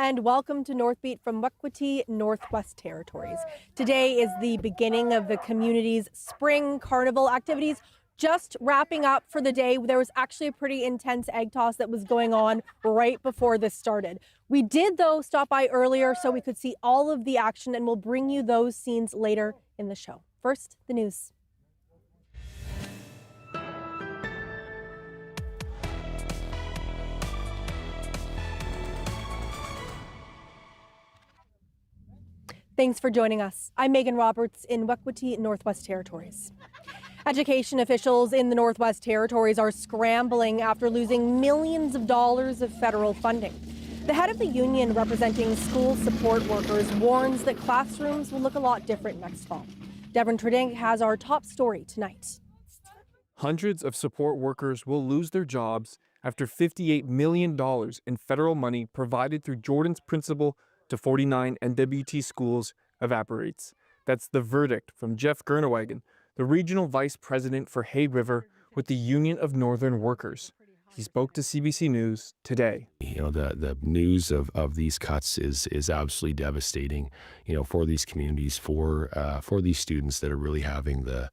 and welcome to Northbeat from Wekweètì, Northwest Territories. Today is the beginning of the community's spring carnival activities. Just wrapping up for the day. There was actually a pretty intense egg toss that was going on right before this started. We did, though, stop by earlier so we could see all of the action, and we'll bring you those scenes later in the show. First, the news. Thanks for joining us. I'm Megan Roberts in Wekweètì, Northwest Territories. Education officials in the Northwest Territories are scrambling after losing millions of dollars of federal funding. The head of the union representing school support workers warns that classrooms will look a lot different next fall. Devin Tredink has our top story tonight. Hundreds of support workers will lose their jobs after $58 million in federal money provided through Jordan's principle to 49 NWT schools evaporates. That's the verdict from Jeff Gjoa, the regional vice president for Hay River with the Union of Northern Workers. He spoke to CBC News today. The news of these cuts is absolutely devastating, for these communities, for these students that are really having the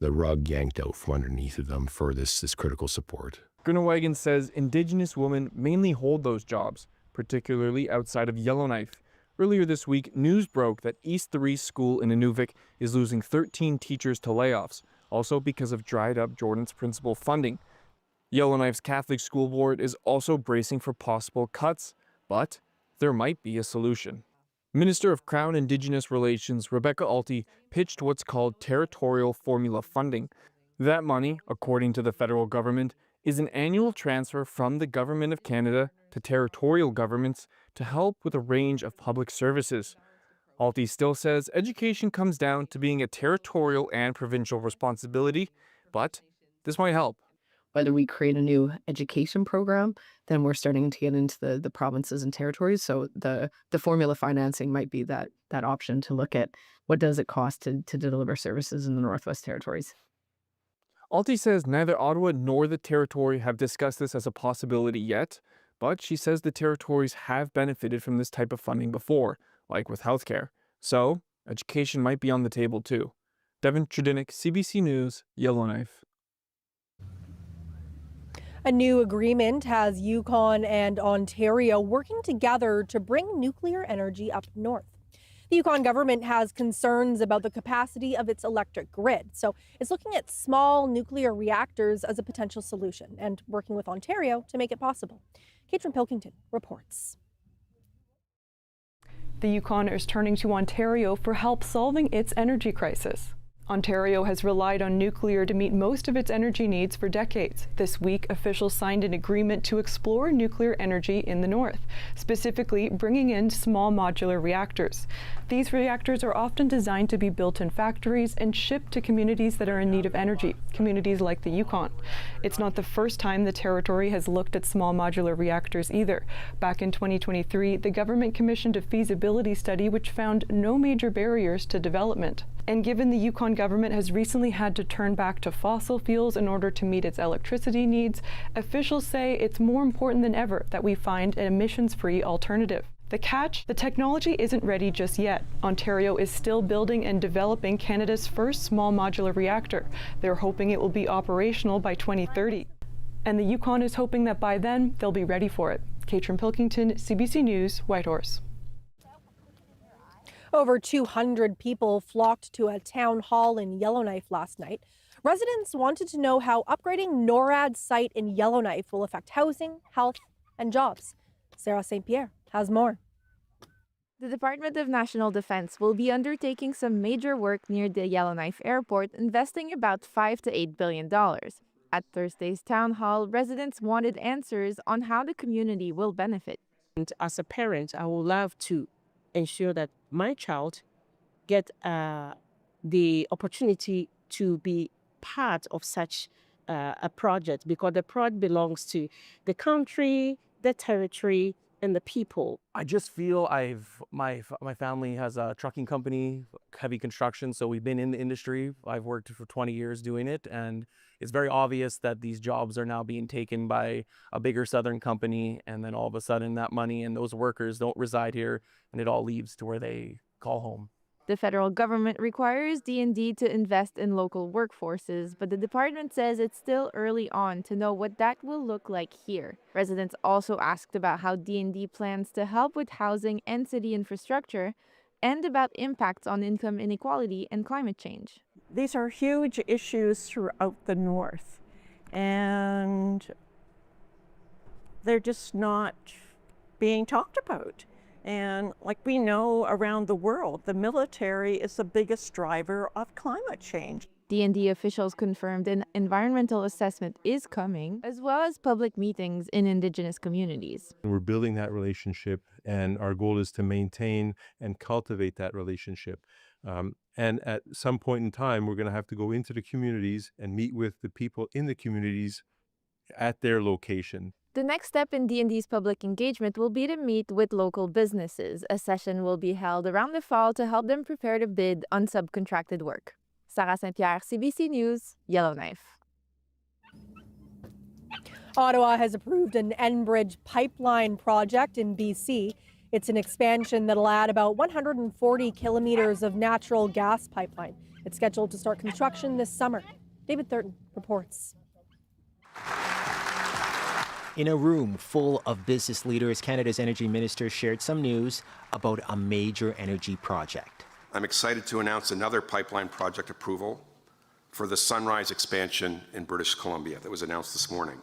rug yanked out from underneath of them for this critical support. Gjoa says Indigenous women mainly hold those jobs, particularly outside of Yellowknife. Earlier this week, news broke that East 3 School in Inuvik is losing 13 teachers to layoffs, also because of dried up Jordan's principal funding. Yellowknife's Catholic School Board is also bracing for possible cuts, but there might be a solution. Minister of Crown Indigenous Relations Rebecca Alty pitched what's called territorial formula funding. That money, according to the federal government, is an annual transfer from the Government of Canada to territorial governments to help with a range of public services. Alty still says education comes down to being a territorial and provincial responsibility, but this might help. Whether we create a new education program, then we're starting to get into the provinces and territories. So the formula financing might be that option to look at what does it cost to deliver services in the Northwest Territories. Alty says neither Ottawa nor the Territory have discussed this as a possibility yet, but she says the Territories have benefited from this type of funding before, like with healthcare. So, education might be on the table too. Devin Tredink, CBC News, Yellowknife. A new agreement has Yukon and Ontario working together to bring nuclear energy up north. The Yukon government has concerns about the capacity of its electric grid, so it's looking at small nuclear reactors as a potential solution and working with Ontario to make it possible. Catherine Pilkington reports. The Yukon is turning to Ontario for help solving its energy crisis. Ontario has relied on nuclear to meet most of its energy needs for decades. This week, officials signed an agreement to explore nuclear energy in the north, specifically bringing in small modular reactors. These reactors are often designed to be built in factories and shipped to communities that are in need of energy, communities like the Yukon. It's not the first time the territory has looked at small modular reactors either. Back in 2023, the government commissioned a feasibility study which found no major barriers to development. And given the Yukon government has recently had to turn back to fossil fuels in order to meet its electricity needs, officials say it's more important than ever that we find an emissions-free alternative. The catch? The technology isn't ready just yet. Ontario is still building and developing Canada's first small modular reactor. They're hoping it will be operational by 2030. And the Yukon is hoping that by then, they'll be ready for it. Catherine Pilkington, CBC News, Whitehorse. Over 200 people flocked to a town hall in Yellowknife last night. Residents wanted to know how upgrading NORAD's site in Yellowknife will affect housing, health, and jobs. Sarah St. Pierre has more. The Department of National Defense will be undertaking some major work near the Yellowknife Airport, investing about $5 to $8 billion. At Thursday's town hall, residents wanted answers on how the community will benefit. And as a parent, I would love to ensure that my child get the opportunity to be part of such a project, because the project belongs to the country, the territory, and the people. I just feel my family has a trucking company, heavy construction, so we've been in the industry. I've worked for 20 years doing it, and it's very obvious that these jobs are now being taken by a bigger southern company, and then all of a sudden that money and those workers don't reside here, and it all leaves to where they call home. The federal government requires D&D to invest in local workforces, but the department says it's still early on to know what that will look like here. Residents also asked about how D&D plans to help with housing and city infrastructure, and about impacts on income inequality and climate change. These are huge issues throughout the North, and they're just not being talked about. And like we know around the world, the military is the biggest driver of climate change. D&D officials confirmed an environmental assessment is coming, as well as public meetings in Indigenous communities. We're building that relationship, and our goal is to maintain and cultivate that relationship. And at some point in time, we're going to have to go into the communities and meet with the people in the communities at their location. The next step in D&D's public engagement will be to meet with local businesses. A session will be held around the fall to help them prepare to bid on subcontracted work. Sarah Saint-Pierre, CBC News, Yellowknife. Ottawa has approved an Enbridge pipeline project in BC. It's an expansion that'll add about 140 kilometers of natural gas pipeline. It's scheduled to start construction this summer. David Thurton reports. In a room full of business leaders, Canada's energy minister shared some news about a major energy project. I'm excited to announce another pipeline project approval for the Sunrise expansion in British Columbia that was announced this morning.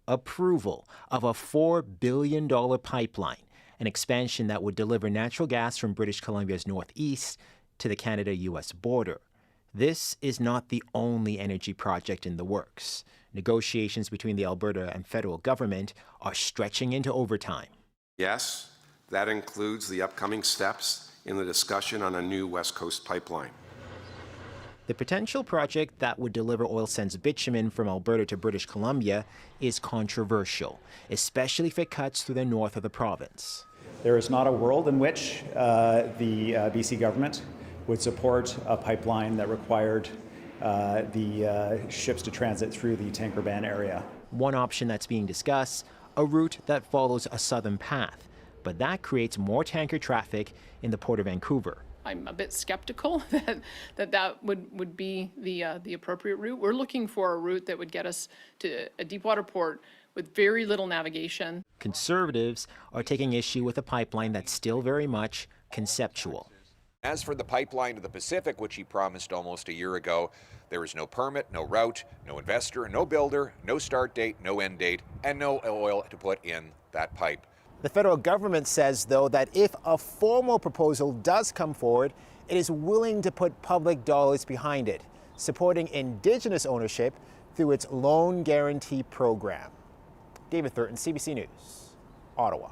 Approval of a $4 billion pipeline, an expansion that would deliver natural gas from British Columbia's northeast to the Canada-US border. This is not the only energy project in the works. Negotiations between the Alberta and federal government are stretching into overtime. Yes, that includes the upcoming steps in the discussion on a new West Coast pipeline. The potential project that would deliver oil sands bitumen from Alberta to British Columbia is controversial, especially if it cuts through the north of the province. There is not a world in which the BC government would support a pipeline that required the ships to transit through the Tankerban area. One option that's being discussed, a route that follows a southern path, but that creates more tanker traffic in the Port of Vancouver. I'm a bit skeptical that would be the appropriate route. We're looking for a route that would get us to a deepwater port with very little navigation. Conservatives are taking issue with a pipeline that's still very much conceptual. As for the pipeline to the Pacific, which he promised almost a year ago, there is no permit, no route, no investor, no builder, no start date, no end date, and no oil to put in that pipe. The federal government says, though, that if a formal proposal does come forward, it is willing to put public dollars behind it, supporting Indigenous ownership through its loan guarantee program. David Thurton, CBC News, Ottawa.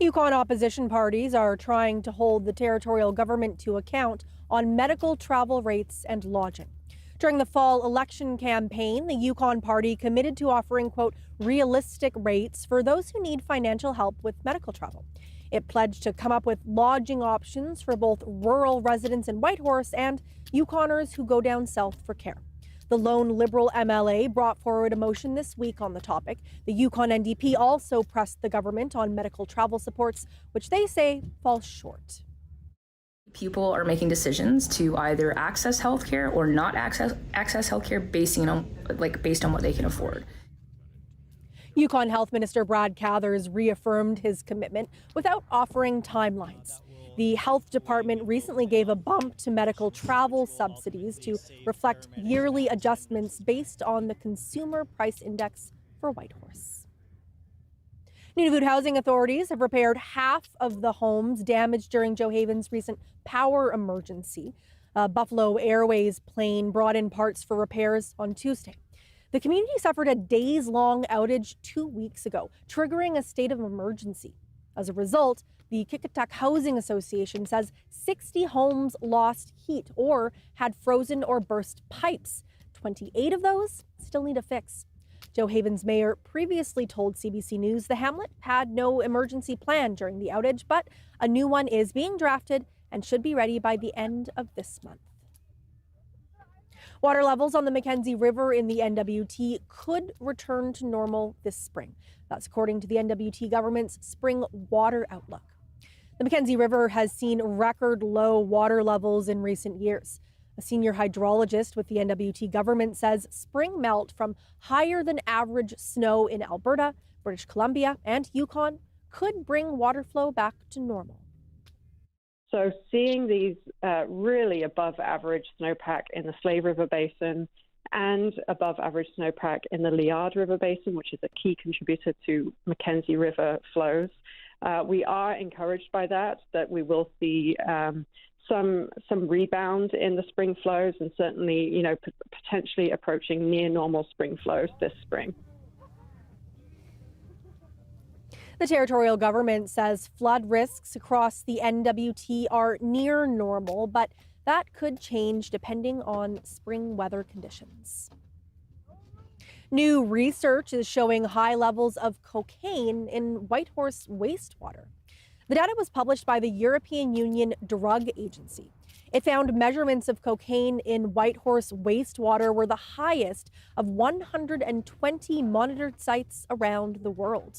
Yukon opposition parties are trying to hold the territorial government to account on medical travel rates and lodging. During the fall election campaign, the Yukon party committed to offering, quote, realistic rates for those who need financial help with medical travel. It pledged to come up with lodging options for both rural residents in Whitehorse and Yukoners who go down south for care. The lone Liberal MLA brought forward a motion this week on the topic. The Yukon NDP also pressed the government on medical travel supports, which they say fall short. People are making decisions to either access healthcare or not access healthcare based on what they can afford. Yukon Health Minister Brad Cathers reaffirmed his commitment without offering timelines. The health department recently gave a bump to medical travel subsidies to reflect yearly adjustments based on the Consumer Price Index for Whitehorse. Nunavut housing authorities have repaired half of the homes damaged during Gjoa Haven's recent power emergency. A Buffalo Airways plane brought in parts for repairs on Tuesday. The community suffered a days-long outage 2 weeks ago, triggering a state of emergency. As a result, the Kickoff Housing Association says 60 homes lost heat or had frozen or burst pipes. 28 of those still need a fix. Gjoa Haven's mayor previously told CBC News the hamlet had no emergency plan during the outage, but a new one is being drafted and should be ready by the end of this month. Water levels on the Mackenzie River in the NWT could return to normal this spring. That's according to the NWT government's spring water outlook. The Mackenzie River has seen record low water levels in recent years. A senior hydrologist with the NWT government says spring melt from higher than average snow in Alberta, British Columbia, and Yukon could bring water flow back to normal. So seeing these really above average snowpack in the Slave River Basin and above average snowpack in the Liard River Basin, which is a key contributor to Mackenzie River flows, we are encouraged by that we will see some rebound in the spring flows and certainly, potentially approaching near normal spring flows this spring. The territorial government says flood risks across the NWT are near normal, but that could change depending on spring weather conditions. New research is showing high levels of cocaine in Whitehorse wastewater. The data was published by the European Union Drug Agency. It found measurements of cocaine in Whitehorse wastewater were the highest of 120 monitored sites around the world.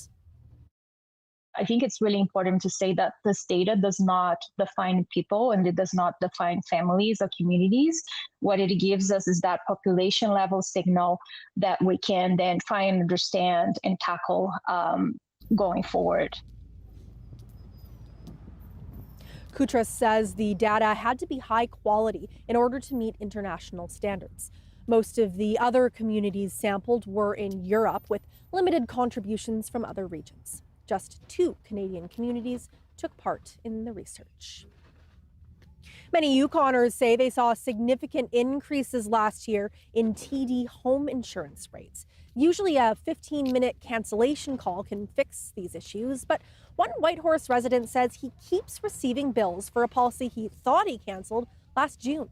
I think it's really important to say that this data does not define people and it does not define families or communities. What it gives us is that population level signal that we can then try and understand and tackle going forward. Kutras says the data had to be high quality in order to meet international standards. Most of the other communities sampled were in Europe, with limited contributions from other regions. Just 2 Canadian communities took part in the research. Many Yukoners say they saw significant increases last year in TD home insurance rates. Usually a 15-minute cancellation call can fix these issues, but one Whitehorse resident says he keeps receiving bills for a policy he thought he canceled last June.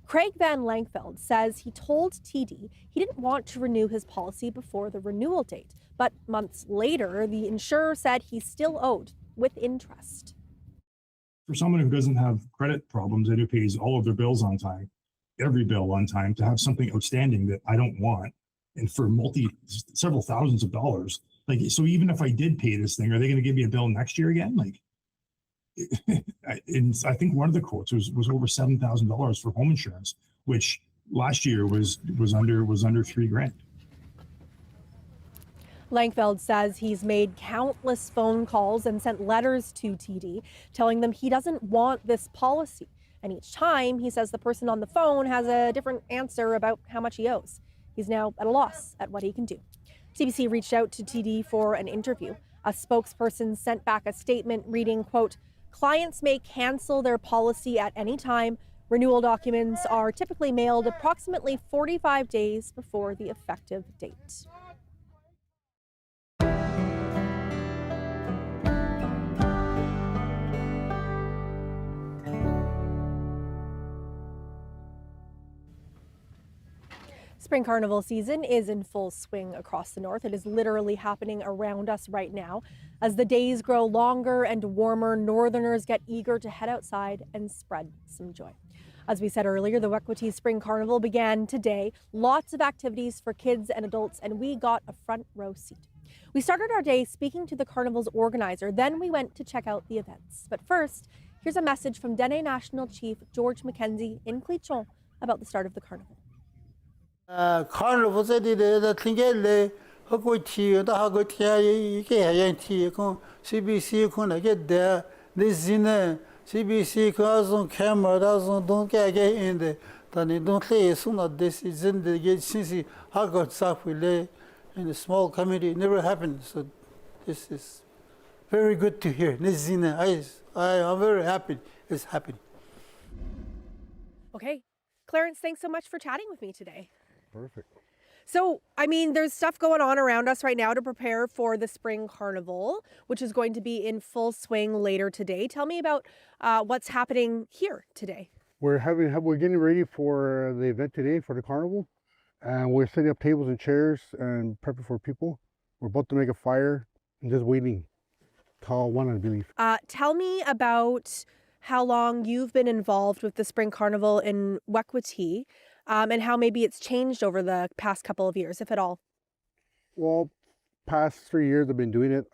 Craig Van Langfeld says he told TD he didn't want to renew his policy before the renewal date, but months later, the insurer said he still owed with interest. For someone who doesn't have credit problems and who pays all of their bills on time, every bill on time, to have something outstanding that I don't want, and for several thousands of dollars, so even if I did pay this thing, are they going to give me a bill next year again? And I think one of the quotes was over $7,000 for home insurance, which last year was under $3,000. Langfeld says he's made countless phone calls and sent letters to TD telling them he doesn't want this policy. And each time, he says the person on the phone has a different answer about how much he owes. He's now at a loss at what he can do. CBC reached out to TD for an interview. A spokesperson sent back a statement reading, quote, "Clients may cancel their policy at any time. Renewal documents are typically mailed approximately 45 days before the effective date." Spring carnival season is in full swing across the north. It is literally happening around us right now. As the days grow longer and warmer, northerners get eager to head outside and spread some joy. As we said earlier, the Wekweètì Spring Carnival began today. Lots of activities for kids and adults, and we got a front row seat. We started our day speaking to the carnival's organizer, then we went to check out the events. But first, here's a message from Dene National Chief George Mackenzie in Cleachon about the start of the carnival. Carnival da tlingelle Wekweètì da hagotia ke hayanti ko CBC ko na get there zine CBC ko azon camera azon don ke in the tani don tle suna this is in the get since hagot safule in a small community never happened, so this is very good to hear. Zine I am very happy it's happening. Okay, Clarence, thanks so much for chatting with me today. Perfect. So, I mean, there's stuff going on around us right now to prepare for the Spring Carnival, which is going to be in full swing later today. Tell me about what's happening here today. We're getting ready for the event today for the carnival, and we're setting up tables and chairs and prepping for people. We're about to make a fire and just waiting. Call one, I believe. Tell me about how long you've been involved with the Spring Carnival in Wekweètì. and how maybe it's changed over the past couple of years, if at all. Well, past 3 years I've been doing it.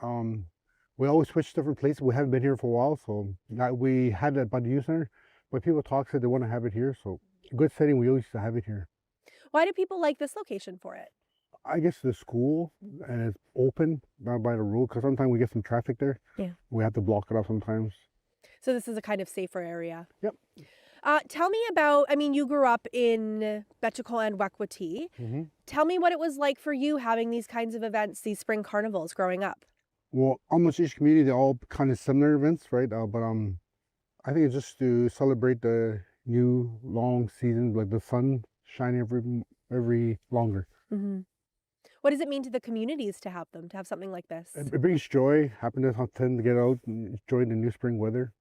We always switch different places. We haven't been here for a while, so we had it by the youth center, but people said they want to have it here, so good setting. We always used to have it here. Why do people like this location for it? I guess the school, and it's open by the road, because sometimes we get some traffic there. Yeah. We have to block it off sometimes. So this is a kind of safer area. Yep. Tell me about, I mean, you grew up in Wekweètì and Wekweètì. Mm-hmm. Tell me what it was like for you having these kinds of events, these spring carnivals growing up. Well, almost each community, they're all kind of similar events, right? But I think it's just to celebrate the new long season, like the sun shining every longer. Mm-hmm. What does it mean to the communities to have them, to have something like this? It brings joy, happiness, tend to get out and enjoy the new spring weather.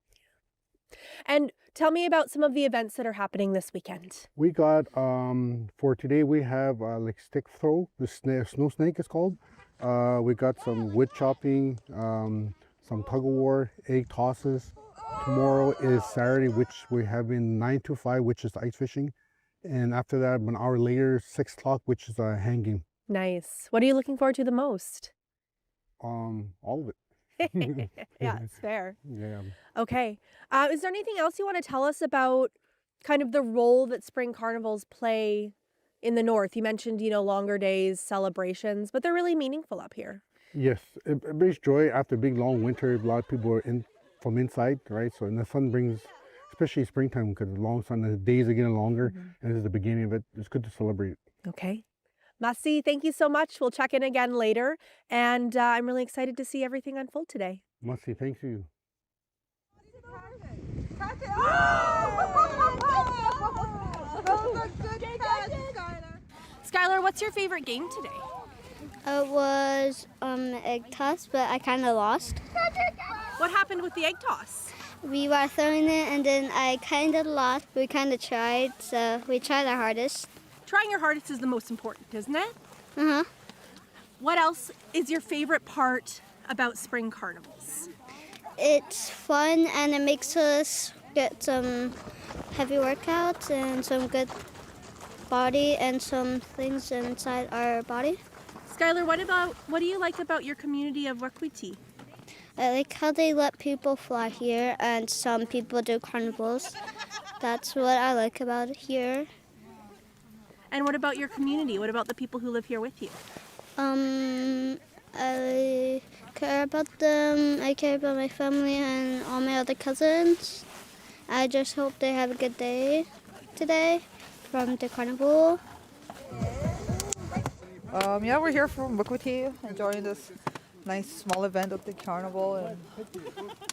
And tell me about some of the events that are happening this weekend. We got, for today, we have like stick throw, the snow snake is called. We got some wood chopping, some tug of war, egg tosses. Tomorrow is Saturday, which we have in 9 to 5, which is ice fishing. And after that, 1 hour later, 6 o'clock, which is hanging. Nice. What are you looking forward to the most? All of it. Yeah, it's fair. Yeah. Okay. Is there anything else you want to tell us about kind of the role that spring carnivals play in the north? You mentioned, longer days, celebrations, but they're really meaningful up here. Yes, it brings joy after a big long winter. A lot of people are from inside, right? So, and the sun brings, especially springtime, because the long sun, the days are getting longer, and this is the beginning of it. It's good to celebrate. Okay. Merci, thank you so much. We'll check in again later, and I'm really excited to see everything unfold today. Merci, thank you. Skylar, what's your favorite game today? It was egg toss, but I kind of lost. What happened with the egg toss? We were throwing it, and then I kind of lost, but we kind of tried, so we tried our hardest. Trying your hardest is the most important, isn't it? Uh-huh. What else is your favorite part about spring carnivals? It's fun, and it makes us get some heavy workouts and some good body and some things inside our body. Skylar, what do you like about your community of Wekweètì? I like how they let people fly here, and some people do carnivals. That's what I like about it here. And what about your community? What about the people who live here with you? I care about them. I care about my family and all my other cousins. I just hope they have a good day today from the carnival. Yeah, we're here from Wekweètì, enjoying this nice small event of the carnival and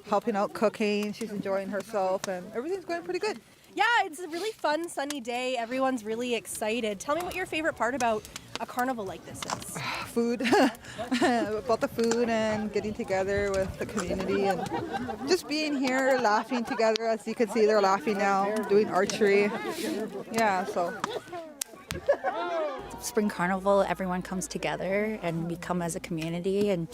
helping out cooking. She's enjoying herself, and everything's going pretty good. Yeah, it's a really fun, sunny day. Everyone's really excited. Tell me what your favorite part about a carnival like this is. Food, about the food and getting together with the community and just being here, laughing together. As you can see, they're laughing now, doing archery. Yeah, so. Spring Carnival, everyone comes together and we come as a community and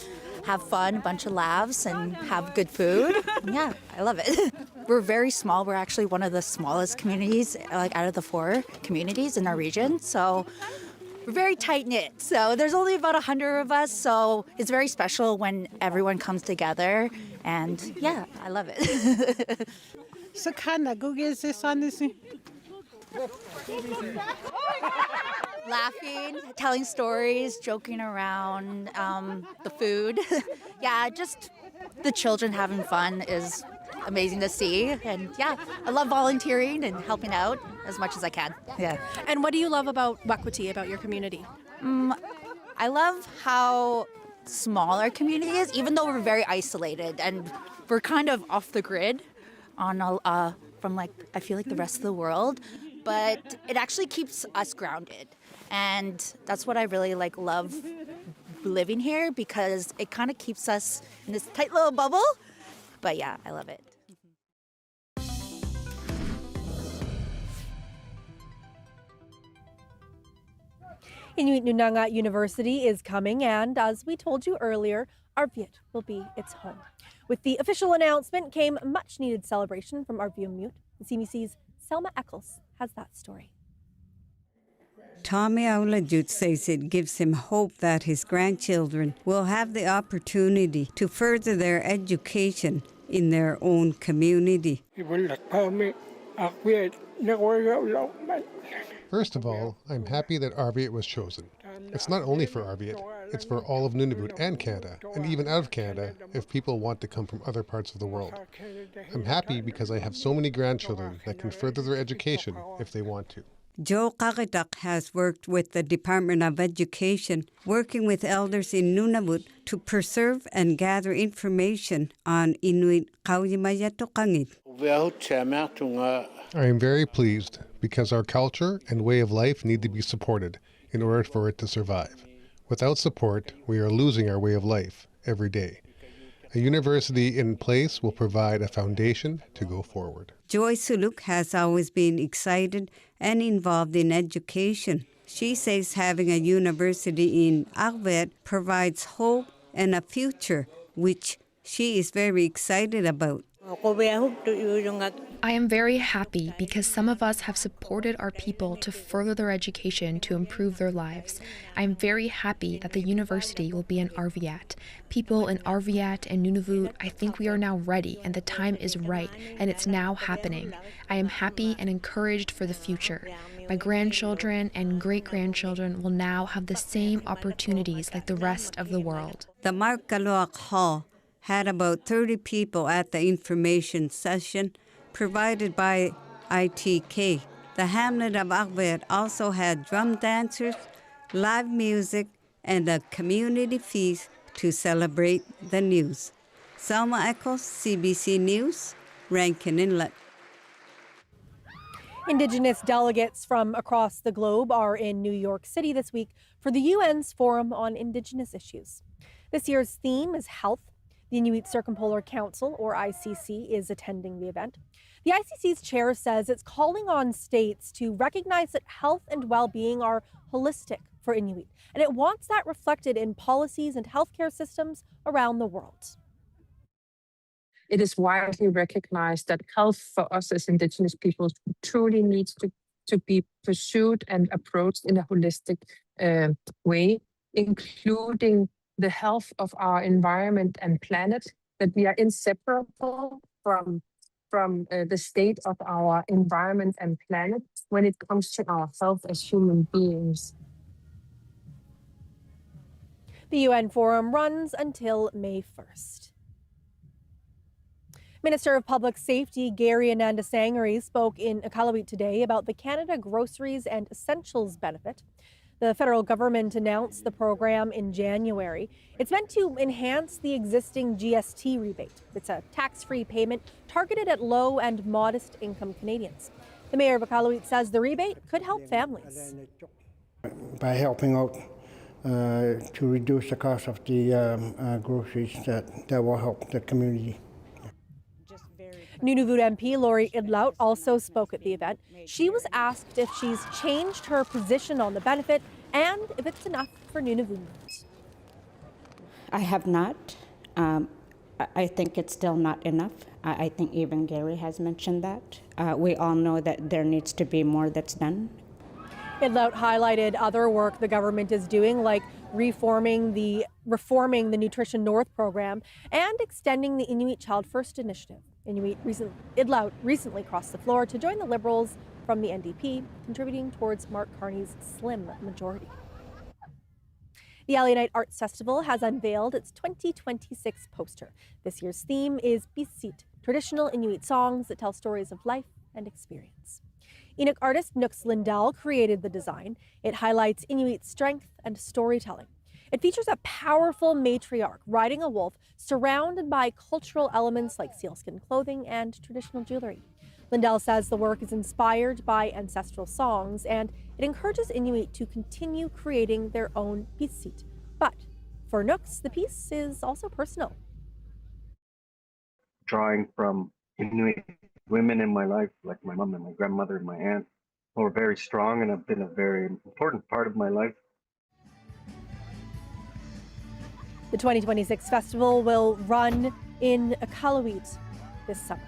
have fun, a bunch of laughs and have good food. Yeah, I love it. We're very small. We're actually one of the smallest communities, like out of the 4 communities in our region. So we're very tight-knit. So there's only about 100 of us. So it's very special when everyone comes together. And yeah, I love it. Laughing, telling stories, joking around, the food. Yeah, just the children having fun is amazing to see. And yeah, I love volunteering and helping out as much as I can. Yeah. And what do you love about Wekweètì, about your community? I love how small our community is, even though we're very isolated and we're kind of off the grid from I feel like the rest of the world, but it actually keeps us grounded. And that's what I really love living here, because it kind of keeps us in this tight little bubble. But yeah, I love it. Inuit Nunangat University is coming, and as we told you earlier, Arvviet will be its home. With the official announcement came much needed celebration from Arvviet. The CBC's Selma Eccles has that story. Tommy Aulajut says it gives him hope that his grandchildren will have the opportunity to further their education in their own community. First of all, I'm happy that Arviat was chosen. It's not only for Arviat, it's for all of Nunavut and Canada, and even out of Canada if people want to come from other parts of the world. I'm happy because I have so many grandchildren that can further their education if they want to. Joe Kagatak has worked with the Department of Education, working with elders in Nunavut to preserve and gather information on Inuit Kauyimayatokangit. I am very pleased because our culture and way of life need to be supported in order for it to survive. Without support, we are losing our way of life every day. A university in place will provide a foundation to go forward. Joy Suluk has always been excited and involved in education. She says having a university in Arviat provides hope and a future, which she is very excited about. I am very happy because some of us have supported our people to further their education to improve their lives. I am very happy that the university will be in Arviat. People in Arviat and Nunavut, I think we are now ready and the time is right and it's now happening. I am happy and encouraged for the future. My grandchildren and great-grandchildren will now have the same opportunities like the rest of the world. The Mark Galoak Hall had about 30 people at the information session provided by ITK. The hamlet of Arviat also had drum dancers, live music, and a community feast to celebrate the news. Selma Eccles, CBC News, Rankin Inlet. Indigenous delegates from across the globe are in New York City this week for the UN's Forum on Indigenous Issues. This year's theme is health. The Inuit Circumpolar Council, or ICC, is attending the event. The ICC's chair says it's calling on states to recognize that health and well-being are holistic for Inuit, and it wants that reflected in policies and healthcare systems around the world. It is widely recognized that health for us as Indigenous peoples truly needs to be pursued and approached in a holistic way, including the health of our environment and planet, that we are inseparable from the state of our environment and planet when it comes to our health as human beings. The UN Forum runs until May 1st. Minister of Public Safety Gary Anandasangari spoke in Iqaluit today about the Canada Groceries and Essentials benefit. The federal government announced the program in January. It's meant to enhance the existing GST rebate. It's a tax-free payment targeted at low and modest income Canadians. The mayor of Iqaluit says the rebate could help families. By helping out to reduce the cost of the groceries, that will help the community. Nunavut MP Lori Idlaut also spoke at the event. She was asked if she's changed her position on the benefit and if it's enough for Nunavut. I have not. I think it's still not enough. I think even Gary has mentioned that. We all know that there needs to be more that's done. Idlaut highlighted other work the government is doing, like reforming the Nutrition North program and extending the Inuit Child First initiative. Idlaut recently crossed the floor to join the Liberals from the NDP, contributing towards Mark Carney's slim majority. The Yellowknife Arts Festival has unveiled its 2026 poster. This year's theme is Bisit, traditional Inuit songs that tell stories of life and experience. Inuk artist Nooks Lindell created the design. It highlights Inuit strength and storytelling. It features a powerful matriarch riding a wolf surrounded by cultural elements like sealskin clothing and traditional jewelry. Lindell says the work is inspired by ancestral songs and it encourages Inuit to continue creating their own bisit. But for Nooks, the piece is also personal. Drawing from Inuit women in my life, like my mom and my grandmother and my aunt, who are very strong and have been a very important part of my life. The 2026 festival will run in Iqaluit this summer.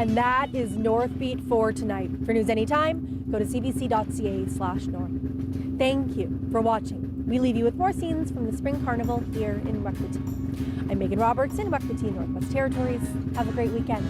And that is Northbeat for tonight. For news anytime, go to cbc.ca/north. Thank you for watching. We leave you with more scenes from the Spring Carnival here in Wekweètì. I'm Megan Roberts in Wekweètì, Northwest Territories. Have a great weekend.